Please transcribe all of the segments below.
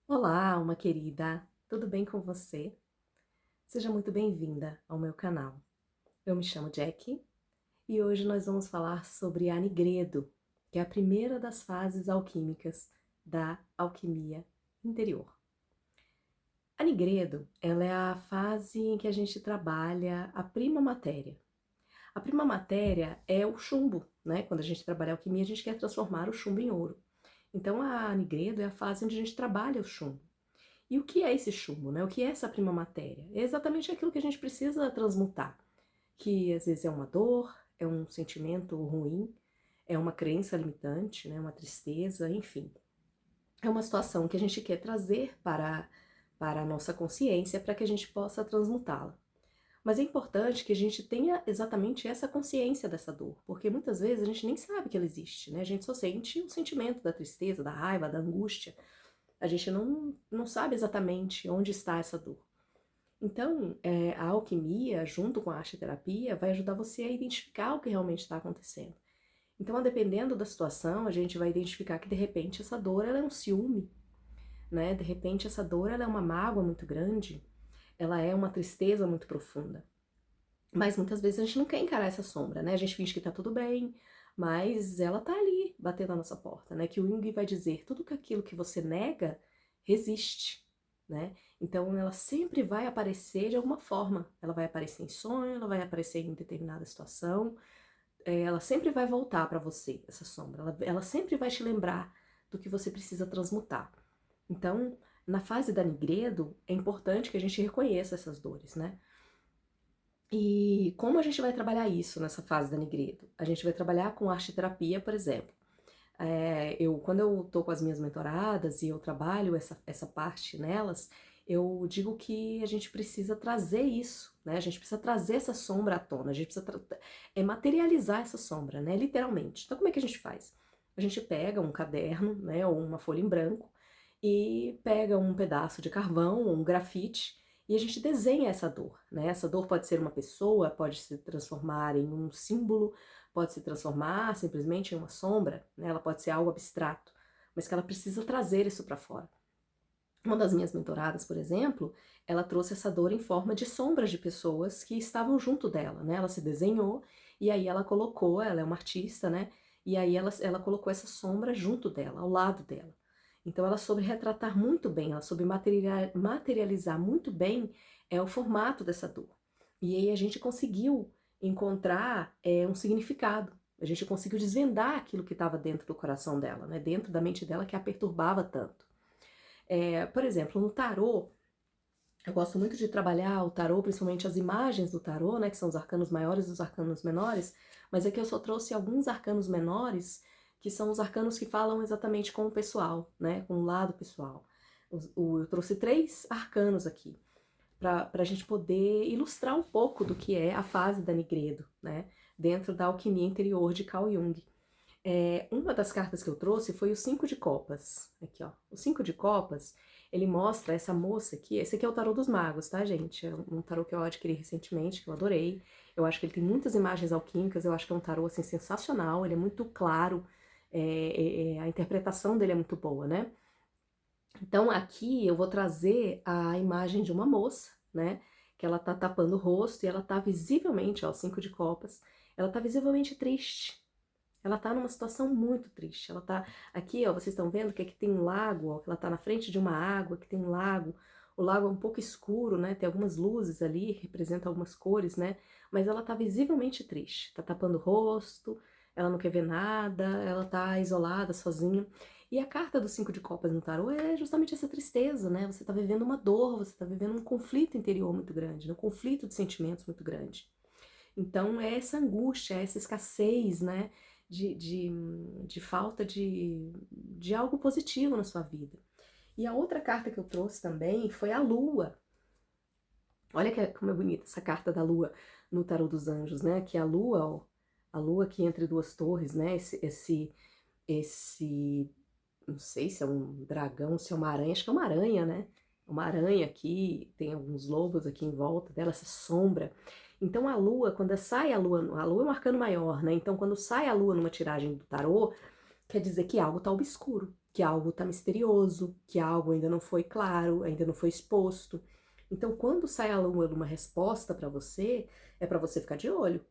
Olá, alma querida, tudo bem com você? Seja muito bem-vinda ao meu canal. Eu me chamo Jackie e hoje nós vamos falar sobre a nigredo, que é a primeira das fases alquímicas da alquimia interior. A nigredo, ela é a fase em que a gente trabalha a prima matéria. A prima matéria é o chumbo, né? Quando a gente trabalha a alquimia, a gente quer transformar o chumbo em ouro. Então a nigredo é a fase onde a gente trabalha o chumbo. E o que é esse chumbo, né? O que é essa prima matéria? É exatamente aquilo que a gente precisa transmutar, que às vezes é uma dor, é um sentimento ruim, é uma crença limitante, né? Uma tristeza, enfim. É uma situação que a gente quer trazer para a nossa consciência para que a gente possa transmutá-la. Mas é importante que a gente tenha exatamente essa consciência dessa dor, porque muitas vezes a gente nem sabe que ela existe, né? A gente só sente o sentimento da tristeza, da raiva, da angústia. A gente não sabe exatamente onde está essa dor. Então, a alquimia, junto com a arte-terapia, vai ajudar você a identificar o que realmente está acontecendo. Então, dependendo da situação, a gente vai identificar que, de repente, essa dor ela é um ciúme, né? De repente, essa dor ela é uma mágoa muito grande, ela é uma tristeza muito profunda. Mas muitas vezes a gente não quer encarar essa sombra, né? A gente finge que tá tudo bem, mas ela tá ali, batendo na nossa porta, né? Que o Jung vai dizer, tudo aquilo que você nega, resiste, né? Então ela sempre vai aparecer de alguma forma. Ela vai aparecer em sonho, ela vai aparecer em determinada situação, ela sempre vai voltar pra você, essa sombra. Ela sempre vai te lembrar do que você precisa transmutar. Então, na fase da Nigredo, é importante que a gente reconheça essas dores, né? E como a gente vai trabalhar isso nessa fase da Nigredo? A gente vai trabalhar com arte-terapia, por exemplo. Quando eu tô com as minhas mentoradas e eu trabalho essa parte nelas, eu digo que a gente precisa trazer isso, né? A gente precisa trazer essa sombra à tona, a gente precisa materializar essa sombra, né? Literalmente. Então, como é que a gente faz? A gente pega um caderno, né, ou uma folha em branco, e pega um pedaço de carvão, ou um grafite, e a gente desenha essa dor, né? Essa dor pode ser uma pessoa, pode se transformar em um símbolo, pode se transformar simplesmente em uma sombra, né? Ela pode ser algo abstrato, mas que ela precisa trazer isso para fora. Uma das minhas mentoradas, por exemplo, ela trouxe essa dor em forma de sombras de pessoas que estavam junto dela, né? Ela se desenhou e aí ela colocou, ela é uma artista, né? E aí ela colocou essa sombra junto dela, ao lado dela. Então ela soube retratar muito bem, ela soube materializar muito bem o formato dessa dor. E aí a gente conseguiu encontrar um significado. A gente conseguiu desvendar aquilo que estava dentro do coração dela, né? Dentro da mente dela que a perturbava tanto. Por exemplo, no tarô, eu gosto muito de trabalhar o tarô, principalmente as imagens do tarô, né, que são os arcanos maiores e os arcanos menores, mas aqui eu só trouxe alguns arcanos menores, que são os arcanos que falam exatamente com o pessoal, né, com o lado pessoal. Eu trouxe 3 arcanos aqui, para a gente poder ilustrar um pouco do que é a fase da Nigredo, né, dentro da alquimia interior de Carl Jung. Uma das cartas que eu trouxe foi o 5 de copas. Aqui, ó. O 5 de copas, ele mostra essa moça aqui. Esse aqui é o tarô dos magos, tá, gente? É um tarô que eu adquiri recentemente, que eu adorei. Eu acho que ele tem muitas imagens alquímicas. Eu acho que é um tarô, assim, sensacional. Ele é muito claro. A interpretação dele é muito boa, né? Então, aqui eu vou trazer a imagem de uma moça, né? Que ela tá tapando o rosto e ela tá visivelmente, ó, 5 de copas. Ela tá visivelmente triste. Ela tá numa situação muito triste. Ela tá aqui, ó, vocês estão vendo que aqui tem um lago, ó, que ela tá na frente de uma água, que tem um lago. O lago é um pouco escuro, né? Tem algumas luzes ali, representa algumas cores, né? Mas ela tá visivelmente triste. Tá tapando o rosto, ela não quer ver nada, ela tá isolada, sozinha. E a carta do 5 de copas no tarô é justamente essa tristeza, né? Você tá vivendo uma dor, você tá vivendo um conflito interior muito grande, né? Um conflito de sentimentos muito grande. Então, é essa angústia, é essa escassez, né, de, de, de falta de algo positivo na sua vida. E a outra carta que eu trouxe também foi a Lua. Olha como é bonita essa carta da Lua no Tarô dos Anjos, né? Que é a Lua, ó, a Lua aqui entre duas torres, né? Esse, não sei se é um dragão, se é uma aranha, acho que é uma aranha, né? Uma aranha aqui, tem alguns lobos aqui em volta dela, essa sombra. Então a lua, quando sai a lua é um arcano maior, né? Então quando sai a lua numa tiragem do tarô, quer dizer que algo tá obscuro, que algo está misterioso, que algo ainda não foi claro, ainda não foi exposto. Então, quando sai a lua numa resposta é para você ficar de olho,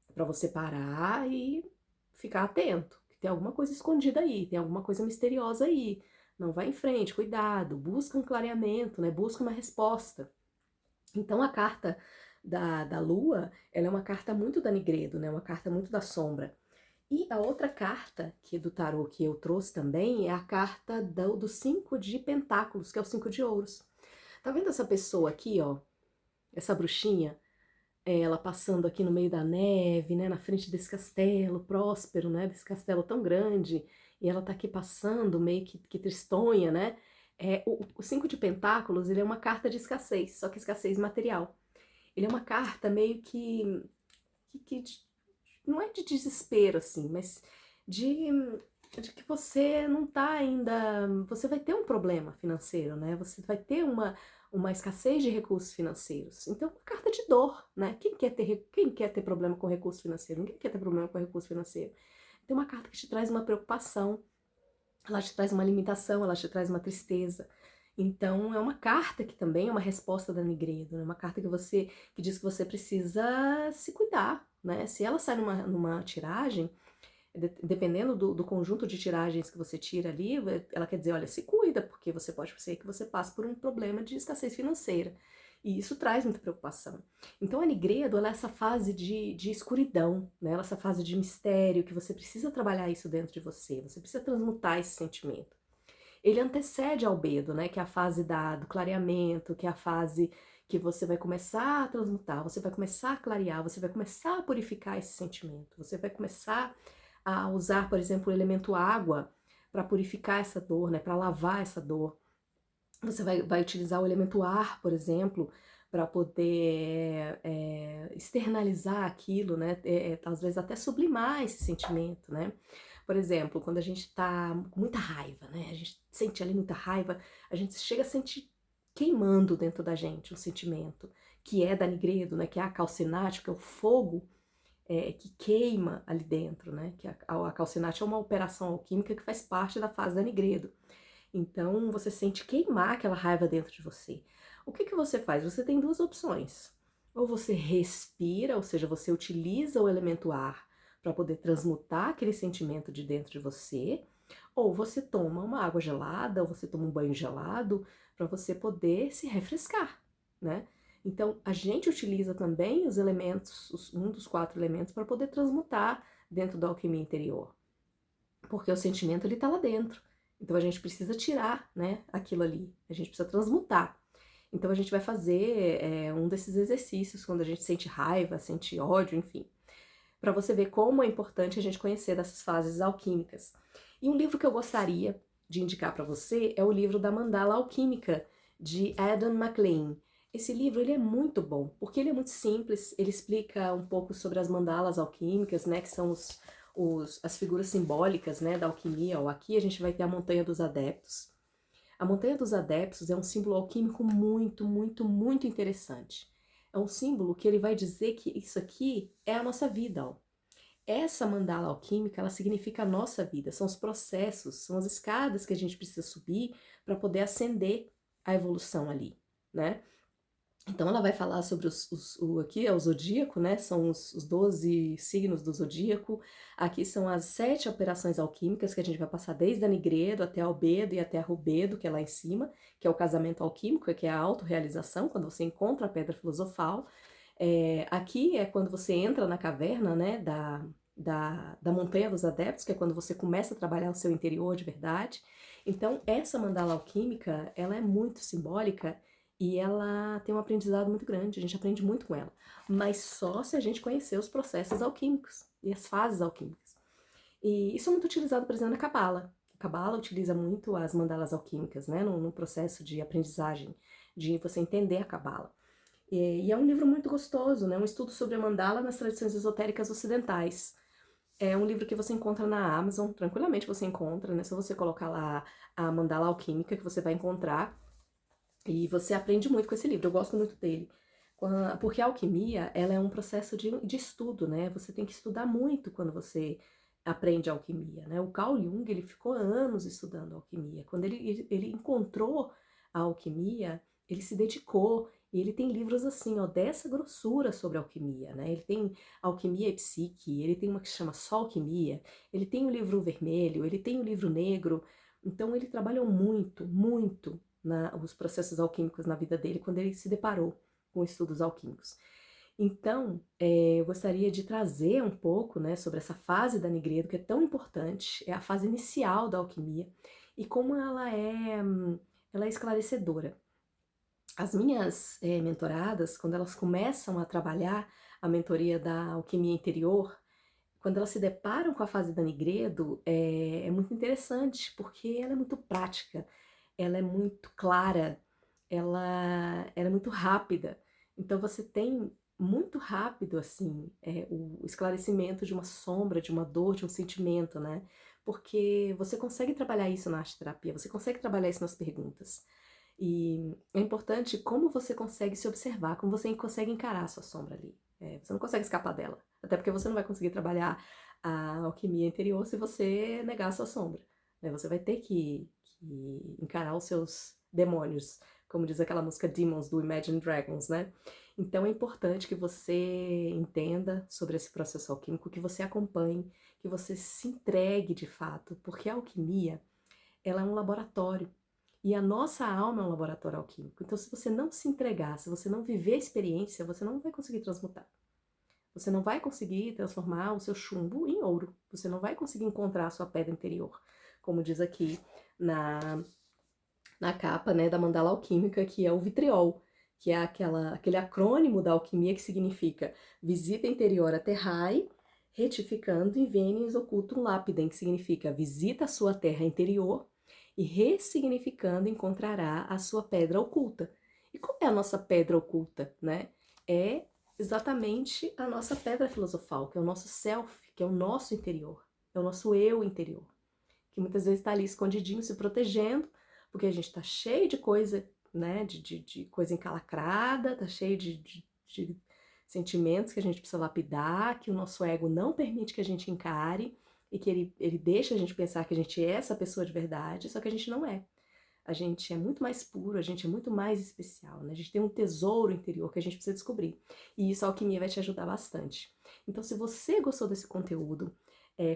é para você parar e ficar atento, que tem alguma coisa escondida aí, tem alguma coisa misteriosa aí. Não vai em frente, cuidado, busca um clareamento, né? Busca uma resposta. Então, a carta da lua, ela é uma carta muito da Nigredo, né? Uma carta muito da sombra. E a outra carta que do tarô que eu trouxe também é a carta do 5 de pentáculos, que é o 5 de ouros. Tá vendo essa pessoa aqui, ó? Essa bruxinha? Ela passando aqui no meio da neve, né? Na frente desse castelo próspero, né? Desse castelo tão grande. E ela tá aqui passando, meio que tristonha, né? O 5 de pentáculos, ele é uma carta de escassez, só que escassez material. Ele é uma carta meio que não é de desespero, assim, mas de, de que você não tá ainda. Você vai ter um problema financeiro, né? Você vai ter uma escassez de recursos financeiros. Então, uma carta de dor, né? Quem quer ter problema com recurso financeiro? Ninguém quer ter problema com recurso financeiro. Tem uma carta que te traz uma preocupação, ela te traz uma limitação, ela te traz uma tristeza. Então, é uma carta que também é uma resposta da Nigredo, né? Uma carta que diz que você precisa se cuidar, né? Se ela sai numa tiragem, dependendo do conjunto de tiragens que você tira ali, ela quer dizer, olha, se cuida, porque você pode ser que você passe por um problema de escassez financeira. E isso traz muita preocupação. Então a Nigredo, ela é essa fase de escuridão, né? Ela é essa fase de mistério, que você precisa trabalhar isso dentro de você, você precisa transmutar esse sentimento. Ele antecede ao Albedo, né? Que é a fase do clareamento, que é a fase que você vai começar a transmutar, você vai começar a clarear, você vai começar a purificar esse sentimento, você vai começar a usar, por exemplo, o elemento água para purificar essa dor, né? Para lavar essa dor. Você vai utilizar o elemento ar, por exemplo, para poder externalizar aquilo, né? Às vezes até sublimar esse sentimento, né? Por exemplo, quando a gente tá com muita raiva, né? A gente sente ali muita raiva, a gente chega a sentir queimando dentro da gente um sentimento, que é da Nigredo, né? Que é a calcinate, que é o fogo que queima ali dentro, né? Que a calcinate é uma operação alquímica que faz parte da fase da Nigredo. Então você sente queimar aquela raiva dentro de você. O que você faz? Você tem duas opções. Ou você respira, ou seja, você utiliza o elemento ar para poder transmutar aquele sentimento de dentro de você, ou você toma uma água gelada, ou você toma um banho gelado para você poder se refrescar, né? Então a gente utiliza também os elementos, um dos 4 elementos, para poder transmutar dentro da alquimia interior, porque o sentimento ele tá lá dentro. Então a gente precisa tirar, né, aquilo ali. A gente precisa transmutar. Então a gente vai fazer um desses exercícios quando a gente sente raiva, sente ódio, enfim, para você ver como é importante a gente conhecer dessas fases alquímicas. E um livro que eu gostaria de indicar para você é o livro da Mandala Alquímica, de Adam McLean. Esse livro ele é muito bom, porque ele é muito simples, ele explica um pouco sobre as mandalas alquímicas, né, que são as figuras simbólicas, né, da alquimia. Ó, aqui a gente vai ter a Montanha dos Adeptos. A Montanha dos Adeptos é um símbolo alquímico muito, muito, muito interessante. É um símbolo que ele vai dizer que isso aqui é a nossa vida, ó. Essa mandala alquímica, ela significa a nossa vida, são os processos, são as escadas que a gente precisa subir para poder ascender a evolução ali, né? Então ela vai falar sobre aqui é o zodíaco, né? São os 12 signos do zodíaco. Aqui são as 7 operações alquímicas que a gente vai passar desde a Nigredo até a Albedo e até a Rubedo, que é lá em cima, que é o casamento alquímico, que é a autorrealização, quando você encontra a pedra filosofal. Aqui é quando você entra na caverna, né? Da Montanha dos Adeptos, que é quando você começa a trabalhar o seu interior de verdade. Então, essa mandala alquímica, ela é muito simbólica e ela tem um aprendizado muito grande, a gente aprende muito com ela. Mas só se a gente conhecer os processos alquímicos e as fases alquímicas. E isso é muito utilizado, por exemplo, na Cabala. A Cabala utiliza muito as mandalas alquímicas, né, no processo de aprendizagem, de você entender a Cabala. E é um livro muito gostoso, né, um estudo sobre a mandala nas tradições esotéricas ocidentais. É um livro que você encontra na Amazon, tranquilamente você encontra, né, só você colocar lá a mandala alquímica que você vai encontrar. E você aprende muito com esse livro, eu gosto muito dele. Porque a alquimia, ela é um processo de estudo, né? Você tem que estudar muito quando você aprende alquimia, né? O Carl Jung, ele ficou anos estudando alquimia. Quando ele encontrou a alquimia, ele se dedicou, e ele tem livros assim, ó, dessa grossura sobre alquimia, né? Ele tem Alquimia e Psique, ele tem uma que se chama Só Alquimia, ele tem o livro vermelho, ele tem o livro negro. Então ele trabalhou muito, muito os processos alquímicos na vida dele, quando ele se deparou com estudos alquímicos. Então, eu gostaria de trazer um pouco, né, sobre essa fase da Nigredo, que é tão importante, é a fase inicial da alquimia, e como ela é esclarecedora. As minhas mentoradas, quando elas começam a trabalhar a mentoria da alquimia interior, quando elas se deparam com a fase da Nigredo, é muito interessante, porque ela é muito prática, ela é muito clara, ela é muito rápida. Então você tem muito rápido, assim, o esclarecimento de uma sombra, de uma dor, de um sentimento, né? Porque você consegue trabalhar isso na arte-terapia, você consegue trabalhar isso nas perguntas. E é importante como você consegue se observar, como você consegue encarar a sua sombra ali. Você não consegue escapar dela. Até porque você não vai conseguir trabalhar a alquimia interior se você negar a sua sombra, né? Você vai ter que encarar os seus demônios, como diz aquela música Demons do Imagine Dragons, né? Então é importante que você entenda sobre esse processo alquímico, que você acompanhe, que você se entregue de fato, porque a alquimia, ela é um laboratório. E a nossa alma é um laboratório alquímico. Então, se você não se entregar, se você não viver a experiência, você não vai conseguir transmutar. Você não vai conseguir transformar o seu chumbo em ouro. Você não vai conseguir encontrar a sua pedra interior. Como diz aqui na capa, né, da mandala alquímica, que é o vitriol, que é aquele acrônimo da alquimia que significa visita interior a terrae, retificando in venis occultum lapidem, que significa visita a sua terra interior e ressignificando encontrará a sua pedra oculta. E qual é a nossa pedra oculta, né? É exatamente a nossa pedra filosofal, que é o nosso self, que é o nosso interior, é o nosso eu interior, que muitas vezes está ali escondidinho, se protegendo, porque a gente está cheio de coisa, né, de coisa encalacrada, está cheio de sentimentos que a gente precisa lapidar, que o nosso ego não permite que a gente encare, e que ele deixa a gente pensar que a gente é essa pessoa de verdade, só que a gente não é. A gente é muito mais puro, a gente é muito mais especial, né? A gente tem um tesouro interior que a gente precisa descobrir. E isso a alquimia vai te ajudar bastante. Então, se você gostou desse conteúdo,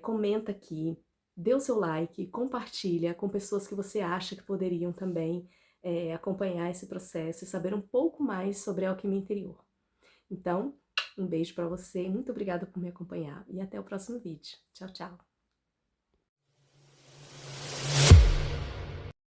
comenta aqui, dê o seu like, compartilha com pessoas que você acha que poderiam também acompanhar esse processo e saber um pouco mais sobre a alquimia interior. Então, um beijo para você, muito obrigada por me acompanhar e até o próximo vídeo. Tchau, tchau!